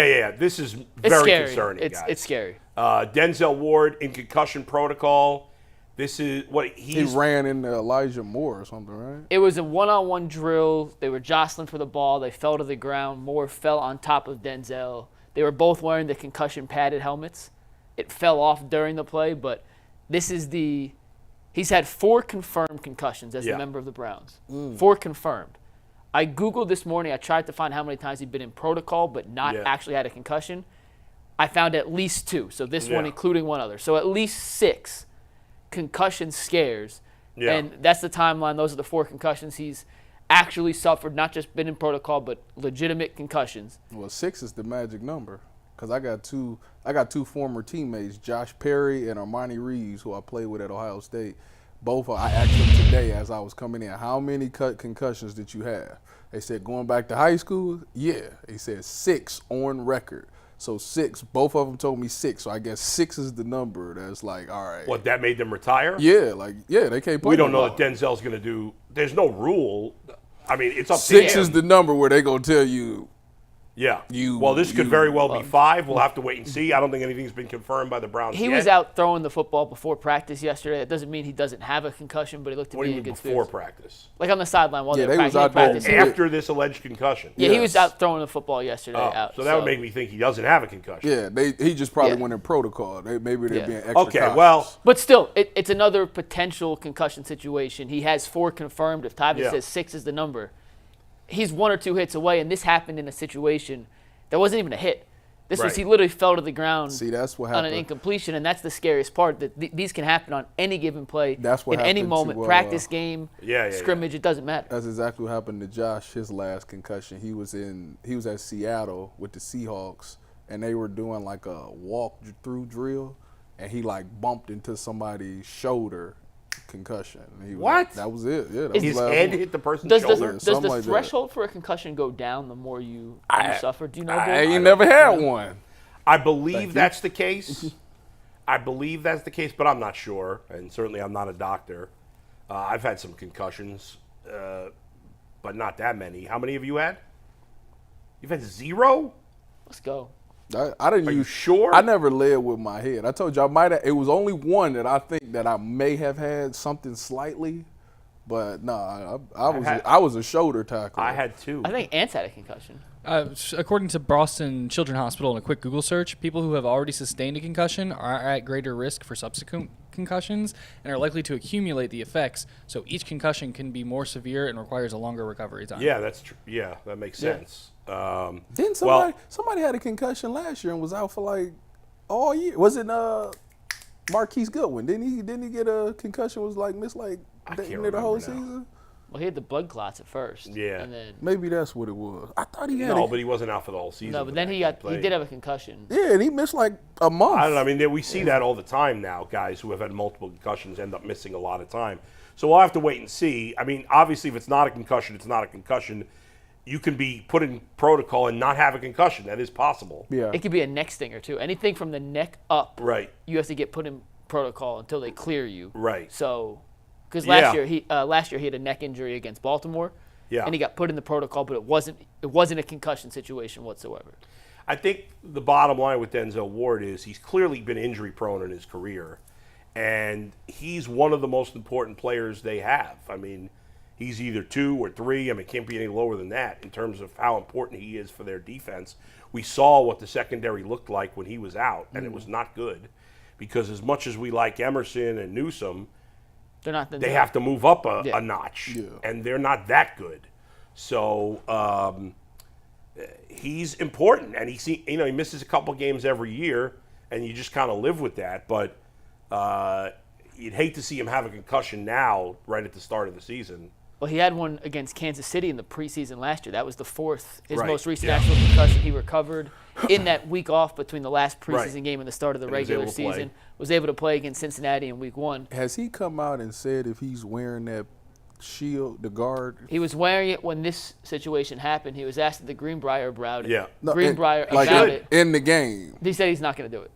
Yeah. This is very concerning, guys. It's scary. Denzel Ward in concussion protocol. This is what he ran into Elijah Moore or something, right? It was a one-on-one drill. They were jostling for the ball. They fell to the ground. Moore fell on top of Denzel. They were both wearing the concussion padded helmets. It fell off during the play, but this is he's had 4 confirmed concussions as a member of the Browns. 4 confirmed. I Googled this morning. I tried to find how many times he'd been in protocol but not actually had a concussion. I found at least 2, so this one including one other. So at least 6 concussion scares, and that's the timeline. Those are the 4 concussions he's actually suffered, not just been in protocol, but legitimate concussions. Well, 6 is the magic number because I got two former teammates, Josh Perry and Armani Reeves, who I played with at Ohio State. Both I asked them today as I was coming in, how many concussions did you have? They said going back to high school, They said 6 on record. So 6, both of them told me 6. So I guess 6 is the number that's like, all right. What, that made them retire? Yeah, they can't play. We don't know that Denzel's going to do. There's no rule. I mean, it's up to 6 him. is the number where they going to tell you. Yeah. This could very well be 5. We'll have to wait and see. I don't think anything's been confirmed by the Browns He was out throwing the football before practice yesterday. That doesn't mean he doesn't have a concussion, but he looked to be in good spirits. Before practice? Like on the sideline while they were was out practicing. After this alleged concussion? Yeah, he was out throwing the football yesterday. So that would make me think he doesn't have a concussion. Yeah, he just probably went in protocol. Maybe they're being extra cautious. Well. But still, it's another potential concussion situation. He has 4 confirmed. If Tyvis says 6 is the number, he's 1 or 2 hits away, and this happened in a situation that wasn't even a hit. This was he literally fell to the ground. See, that's what on an incompletion, and that's the scariest part. That these can happen on any given play. That's what in any moment, practice game, scrimmage. It doesn't matter. That's exactly what happened to Josh. His last concussion. He was at Seattle with the Seahawks, and they were doing like a walk-through drill, and he like bumped into somebody's shoulder. Concussion. What? That was it. Yeah, that his was head hit the person's Does shoulder? the like threshold for a concussion go down the more you suffer? Do you know? I ain't never had one. I believe that's the case. But I'm not sure, and certainly I'm not a doctor. I've had some concussions, but not that many. How many have you had? You've had 0? Let's go. I didn't. Are you sure? I never led with my head. I told you I might have. It was only one that I think that I may have had something slightly, but no, I was a shoulder tackler. I had 2. I think Ants had a concussion. According to Boston Children's Hospital, in a quick Google search, people who have already sustained a concussion are at greater risk for subsequent concussions and are likely to accumulate the effects. So each concussion can be more severe and requires a longer recovery time. Yeah, that's true. Yeah, that makes sense. Didn't somebody had a concussion last year and was out for like all year? Was it Marquise Goodwin? Didn't he get a concussion? Was like missed like the whole season? Well, he had the blood clots at first. Yeah. And then maybe that's what it was. I thought he had No, but he wasn't out for the whole season. No, but then he did have a concussion. Yeah, and he missed like a month. I don't know. I mean, we see that all the time now. Guys who have had multiple concussions end up missing a lot of time. So we'll have to wait and see. I mean, obviously, if it's not a concussion, it's not a concussion. You can be put in protocol and not have a concussion. That is possible. Yeah. It could be a neck stinger, too. Anything from the neck up, right? You have to get put in protocol until they clear you. Right. So, because last year he had a neck injury against Baltimore, and he got put in the protocol, but it wasn't a concussion situation whatsoever. I think the bottom line with Denzel Ward is he's clearly been injury prone in his career, and he's one of the most important players they have. I mean, he's either 2 or 3. I mean, it can't be any lower than that in terms of how important he is for their defense. We saw what the secondary looked like when he was out, and it was not good because as much as we like Emerson and Newsome, they have to move up a notch, and they're not that good. So he's important, and he misses a couple games every year, and you just kind of live with that. But you'd hate to see him have a concussion now, right at the start of the season. Well, he had one against Kansas City in the preseason last year. That was the 4th, his most recent actual concussion. He recovered in that week off between the last preseason game and the start of the regular season. Was able to play against Cincinnati in week 1. Has he come out and said if he's wearing that shield, the guard? He was wearing it when this situation happened. He was asked at the Greenbrier about it. Yeah. Greenbrier about it. In the game. He said he's not going to do it.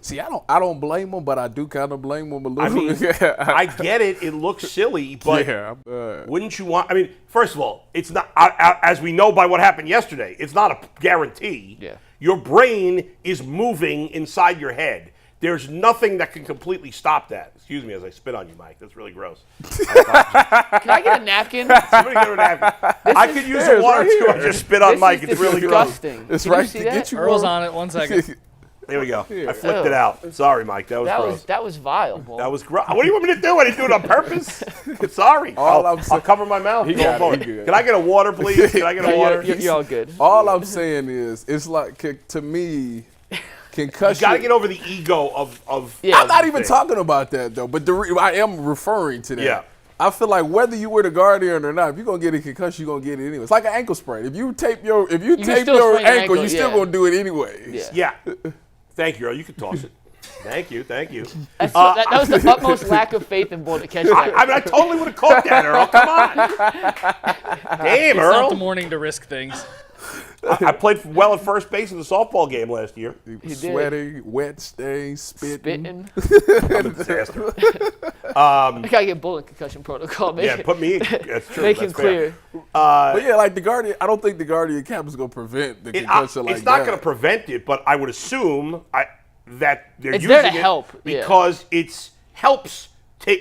See, I don't blame him, but I do kind of blame him a little. I mean, I get it. It looks silly, but wouldn't you want? I mean, first of all, it's not as we know by what happened yesterday. It's not a guarantee. Yeah. Your brain is moving inside your head. There's nothing that can completely stop that. Excuse me as I spit on you, Mike. That's really gross. Can I get a napkin? Somebody get a napkin. I could use some water too. I just spit on Mike. It's really gross. Disgusting. It's Can right you see to that? get you. Earl's on it. 1 second. There we go. I flipped it out. Sorry, Mike. That was gross. That was vile. Bull. That was gross. What do you want me to do? I didn't do it on purpose. I'm sorry. I'll cover my mouth. Can I get a water, please? Can I get a water? You're all good. All I'm saying is, it's like, to me, concussion. You got to get over the ego of. Yeah. I'm not even talking about that though, but I am referring to that. Yeah. I feel like whether you were the guardian or not, if you're gonna get a concussion, you're gonna get it anyway. It's like an ankle sprain. If you tape your ankle, you're still gonna do it anyways. Yeah. Thank you, Earl. You can toss it. Thank you. That was the utmost lack of faith in Bull to catch that. I totally would have caught that, Earl. Come on. Damn, It's Earl. not the morning to risk things. I played well at first base in the softball game last year. did. Sweating, wet, stains, spitting. I'm a disaster. I gotta get Bull in concussion protocol. Yeah, put me in. That's true. Make That's him clear. But yeah, like the guardian, I don't think the guardian cap is gonna prevent the concussion like that. It's not going to prevent it, but I would assume that they're It's using there to help, yeah. because it helps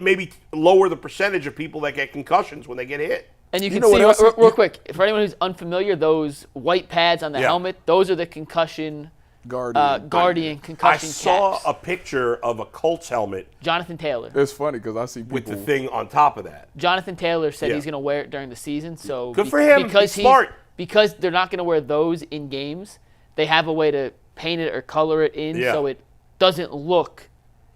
maybe lower the percentage of people that get concussions when they get hit. And you can know what else? see, real quick, for anyone who's unfamiliar, those white pads on the helmet, those are the concussion guardian concussion caps. I saw a picture of a Colts helmet. Jonathan Taylor. It's funny because I see people with the thing on top of that. Jonathan Taylor said he's going to wear it during the season. So good for him. Because he's smart. Because they're not going to wear those in games, they have a way to paint it or color it in so it doesn't look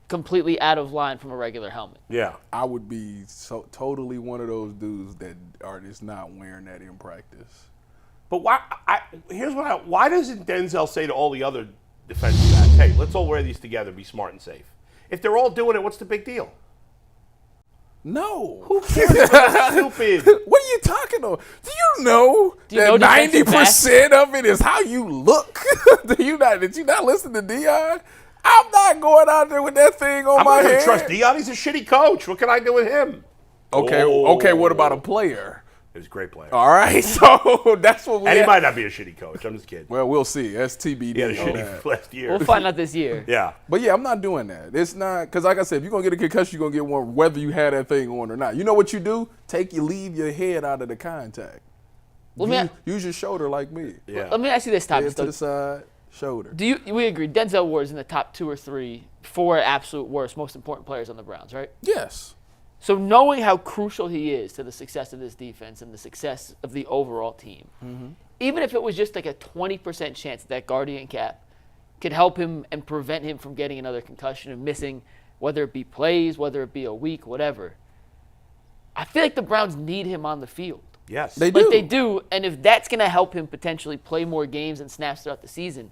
completely out of line from a regular helmet. Yeah. I would be so totally one of those dudes that are just not wearing that in practice. But why doesn't Denzel say to all the other defensive guys, hey, let's all wear these together, be smart and safe? If they're all doing it, what's the big deal? No. Who cares? That's stupid. What are you talking about? Do you know that 90% of it is how you look? Did you not listen to Dion? I'm not going out there with that thing on my head. I'm not going to trust Dion. He's a shitty coach. What can I do with him? Okay, what about a player? He was a great player. All right, so that's what we And he might not be a shitty coach. I'm just kidding. Well, we'll see. That's TBD. He had a shitty last year. We'll find out this year. Yeah. But yeah, I'm not doing that. It's not, because like I said, if you're going to get a concussion, you're going to get one whether you had that thing on or not. You know what you do? Leave your head out of the contact. Use your shoulder like me. Yeah. Let me ask you this, Tyvis. Head to the side, shoulder. We agree Denzel Wards in the top 2 or 3, 4 absolute worst, most important players on the Browns, right? Yes. So knowing how crucial he is to the success of this defense and the success of the overall team, even if it was just like a 20% chance that guardian cap could help him and prevent him from getting another concussion and missing, whether it be plays, whether it be a week, whatever, I feel like the Browns need him on the field. Yes. They do. Like they do, and if that's going to help him potentially play more games and snaps throughout the season,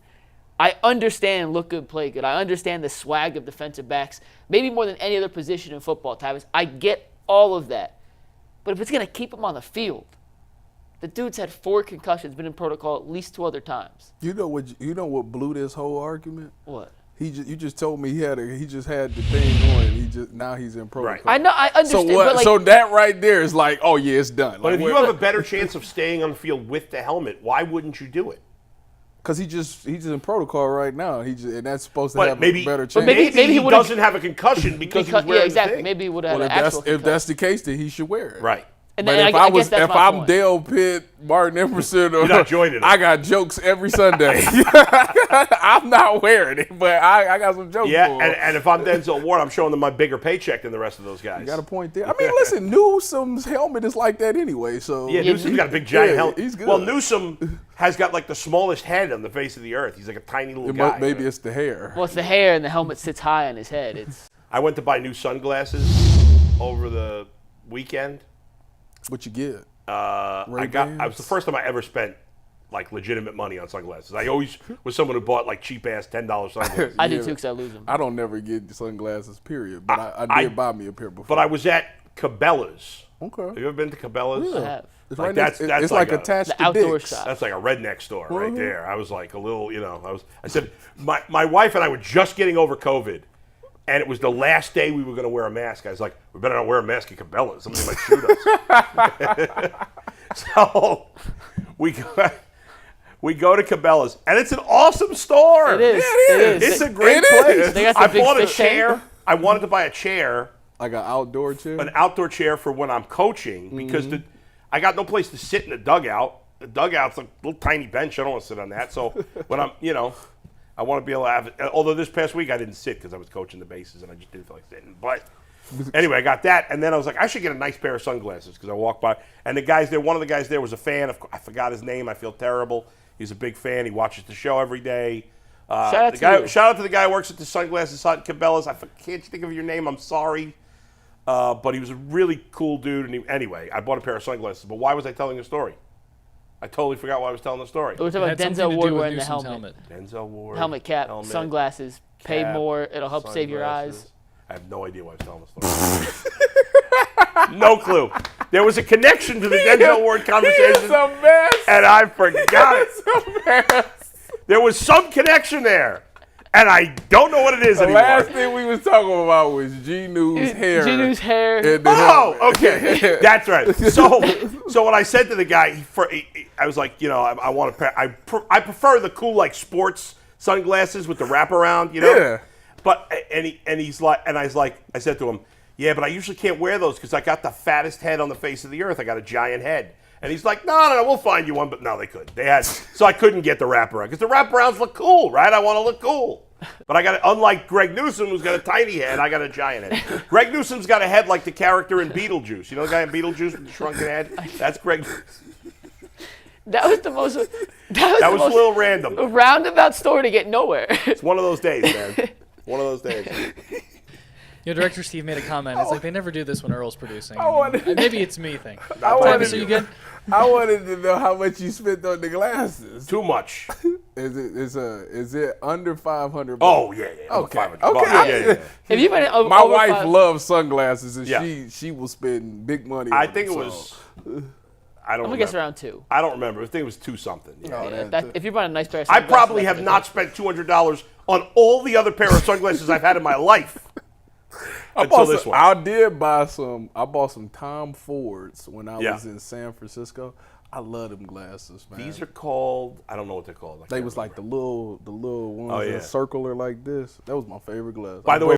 I understand look good, play good. I understand the swag of defensive backs, maybe more than any other position in football, Tyvis. I get all of that. But if it's going to keep him on the field, the dude's had 4 concussions, been in protocol at least 2 other times. You know what blew this whole argument? What? You just told me he just had the thing on and now he's in protocol. Right. I know, I understand. So what? But like, So that right there is like, oh yeah, it's done. But Like, if you have a better chance of staying on the field with the helmet, why wouldn't you do it? Because he's just in protocol right now. And that's supposed to But have maybe- a better but chance. maybe he would've- doesn't have a concussion because he was wearing yeah, exactly. the thing. Maybe he would have Well, had an actual if concussion. that's the case, then he should wear it. Right. And But then I guess that's my I'm point. Dale Pitt, Martin Emerson, or You're not joining us. I got jokes every Sunday. I'm not wearing it, but I got some jokes. Yeah, for him. and if I'm Denzel Ward, I'm showing them my bigger paycheck than the rest of those guys. You got a point there. I mean, listen, Newsom's helmet is like that anyway. So Yeah, Newsom's got a big giant helmet. He's good. Well, Newsom has got like the smallest head on the face of the earth. He's like a tiny little guy. Maybe it's the hair. Well, it's the hair and the helmet sits high on his head. I went to buy new sunglasses over the weekend. What you get? I was the first time I ever spent like legitimate money on sunglasses. I always was someone who bought like cheap ass $10 sunglasses. I do too because I lose them. I don't never get sunglasses, period. But I did buy me a pair before. But I was at Cabela's. Okay. Have you ever been to Cabela's? I have. It's Like, right that's it's like like a- attached The to outdoor Dick's. shop. That's like a redneck store right there. I was like a little, I said, my wife and I were just getting over COVID, and it was the last day we were going to wear a mask. I was like, we better not wear a mask at Cabela's. Somebody might shoot us. So we go to Cabela's, and it's an awesome store. It is. Yeah, it is. It's a great It place. is. They got the I big bought a fish tank. chair. I wanted to buy a chair, Like an outdoor chair. an outdoor chair for when I'm coaching, because I got no place to sit in the dugout. The dugout's a little tiny bench. I don't want to sit on that. So when I'm, I want to be able to have it. Although this past week I didn't sit because I was coaching the bases and I just didn't feel like sitting. But anyway, I got that, and then I was like, I should get a nice pair of sunglasses because I walked by, and the guys there, one of the guys there was a fan. I forgot his name. I feel terrible. He's a big fan. He watches the show every day. Shout out to the guy who works at the Sunglasses Hut in Cabela's. I can't think of your name. I'm sorry. But he was a really cool dude. And anyway, I bought a pair of sunglasses. But why was I telling a story? I totally forgot why I was telling the story. We're talking It about had something Denzel to Ward do with wearing the Newsom's helmet. Denzel Ward. Helmet cap, sunglasses, pay cap, more, it'll help save your eyes. sunglasses. I have no idea why I was telling the story. No clue. There was a connection to the Denzel Ward conversation, It's a mess. and I forgot it. It's a mess. There was some connection there, and I don't know what it is The anymore. last thing we was talking about was G-News hair. G-News hair. and the Oh, helmet. okay, that's right. So when I said to the guy, I was like, I want a pair. I prefer the cool like sports sunglasses with the wraparound, Yeah. But he's like, and I said to him, yeah, but I usually can't wear those because I got the fattest head on the face of the earth. I got a giant head. And he's like, no, we'll find you one. But no, they couldn't. So I couldn't get the wraparound because the wraparounds look cool, right? I want to look cool. But unlike Greg Newsome, who's got a tiny head, I got a giant head. Greg Newsome's got a head like the character in Beetlejuice. You know the guy in Beetlejuice with the shrunken head? That's Greg. That was the most. That was a little random. roundabout story to get nowhere. It's one of those days, man. One of those days. Director Steve made a comment. It's like they never do this when Earl's producing. wanted- Maybe it's me thing. wanted So you good? I wanted to know how much you spent on the glasses. Too much. Is it under $500? Oh, yeah. Okay. $500. Okay. Yeah. If you My wife loves sunglasses, and Yeah. she will spend big money. I on think it them, was. so. I don't I'm gonna remember. guess around 2. I don't remember. I think it was 2 something. Yeah. Oh, Yeah, that- if you buy a nice pair of I sunglasses, probably that's have gonna not spent $200 on all the other pair of sunglasses I've had in my life. Until this one. I bought some Tom Fords when I Yeah. was in San Francisco. I love them glasses, man. These are called. I don't know what they're called. They was like the little ones Oh, yeah. that circular like this. That was my favorite glass. By the way,